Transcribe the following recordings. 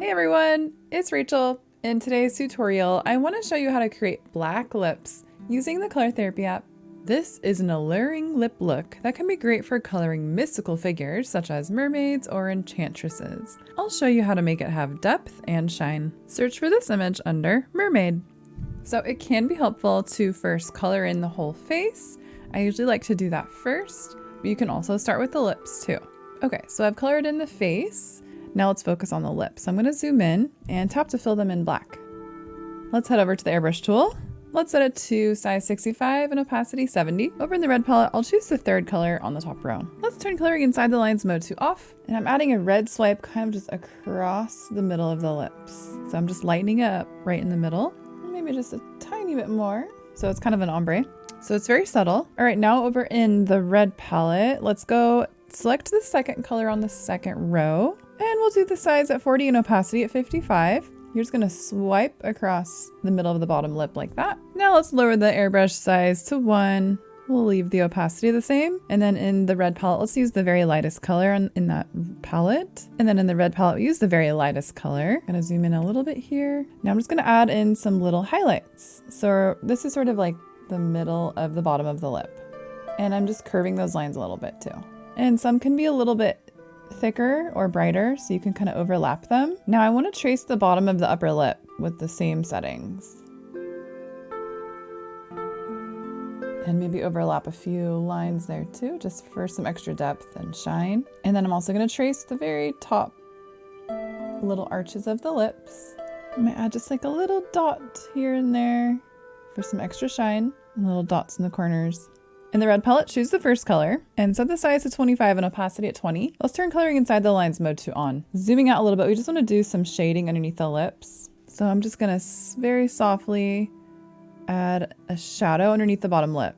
Hey everyone, it's Rachel. In today's tutorial, I want to show you how to create black lips using the Color Therapy app. This is an alluring lip look that can be great for coloring mystical figures such as mermaids or enchantresses. I'll show you how to make it have depth and shine. Search for this image under mermaid. So it can be helpful to first color in the whole face. I usually like to do that first, but you can also start with the lips too. Okay, so I've colored in the face. Now let's focus on the lips. I'm going to zoom in and tap to fill them in black. Let's head over to the airbrush tool. Let's set it to size 65 and opacity 70. Over in the red palette, I'll choose the third color on the top row. Let's turn coloring inside the lines mode to off, and I'm adding a red swipe kind of just across the middle of the lips. So I'm just lightening it up right in the middle, maybe just a tiny bit more. So it's kind of an ombre. So it's very subtle. All right, now over in the red palette, let's go select the second color on the second row. And we'll do the size at 40 and opacity at 55. You're just gonna swipe across the middle of the bottom lip like that. Now let's lower the airbrush size to 1. We'll leave the opacity the same. And then in the red palette, let's use the very lightest color in that palette. And then in the red palette, we use the very lightest color. I'm gonna zoom in a little bit here. Now I'm just gonna add in some little highlights. So this is sort of like the middle of the bottom of the lip. And I'm just curving those lines a little bit too. And some can be a little bit thicker or brighter, so you can kind of overlap them. Now I want to trace the bottom of the upper lip with the same settings. And maybe overlap a few lines there too, just for some extra depth and shine. And then I'm also going to trace the very top little arches of the lips. I'm going to add just like a little dot here and there for some extra shine, and little dots in the corners. In the red palette, choose the first color and set the size to 25 and opacity at 20. Let's turn coloring inside the lines mode to on. Zooming out a little bit, we just want to do some shading underneath the lips. So I'm just going to very softly add a shadow underneath the bottom lip.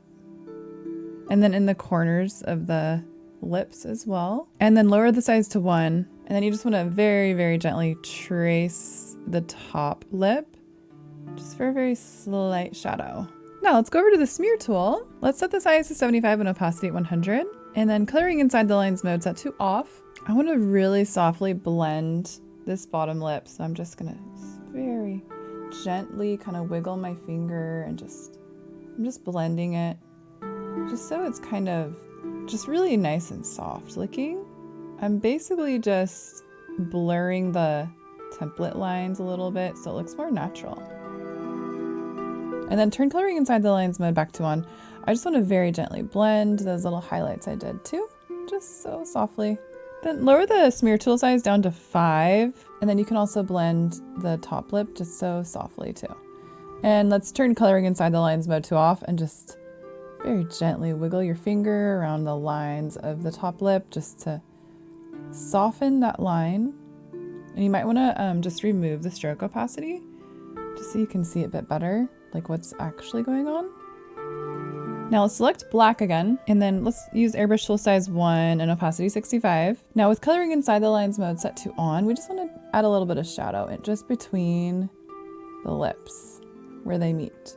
And then in the corners of the lips as well. And then lower the size to 1. And then you just want to very, very gently trace the top lip, just for a very slight shadow. Now let's go over to the smear tool. Let's set the size to 75 and opacity at 100. And then coloring inside the lines mode set to off. I want to really softly blend this bottom lip. So I'm just gonna very gently kind of wiggle my finger and I'm just blending it. Just so it's kind of just really nice and soft looking. I'm basically just blurring the template lines a little bit so it looks more natural. And then turn coloring inside the lines mode back to on. I just want to very gently blend those little highlights I did too, just so softly. Then lower the smear tool size down to 5. And then you can also blend the top lip just so softly too. And let's turn coloring inside the lines mode to off and just very gently wiggle your finger around the lines of the top lip just to soften that line. And you might want to just remove the stroke opacity just so you can see it a bit better, like what's actually going on. Now let's select black again, and then let's use airbrush tool size 1 and opacity 65. Now with coloring inside the lines mode set to on, we just want to add a little bit of shadow just between the lips where they meet.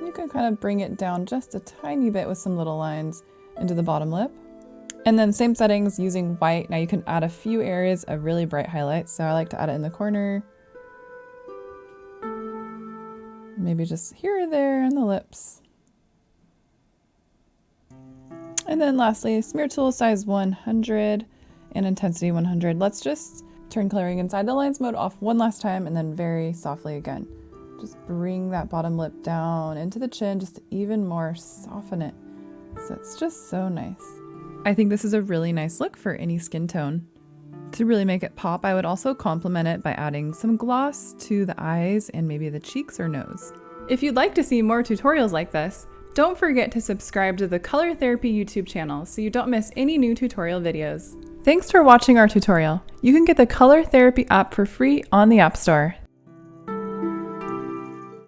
You can kind of bring it down just a tiny bit with some little lines into the bottom lip. And then same settings using white. Now you can add a few areas of really bright highlights. So I like to add it in the corner. Maybe just here or there on the lips. And then lastly, smear tool size 100 and intensity 100. Let's just turn coloring inside the lines mode off one last time and then very softly again. Just bring that bottom lip down into the chin just to even more soften it. So it's just so nice. I think this is a really nice look for any skin tone. To really make it pop, I would also complement it by adding some gloss to the eyes and maybe the cheeks or nose. If you'd like to see more tutorials like this, don't forget to subscribe to the Color Therapy YouTube channel so you don't miss any new tutorial videos. Thanks for watching our tutorial. You can get the Color Therapy app for free on the App Store.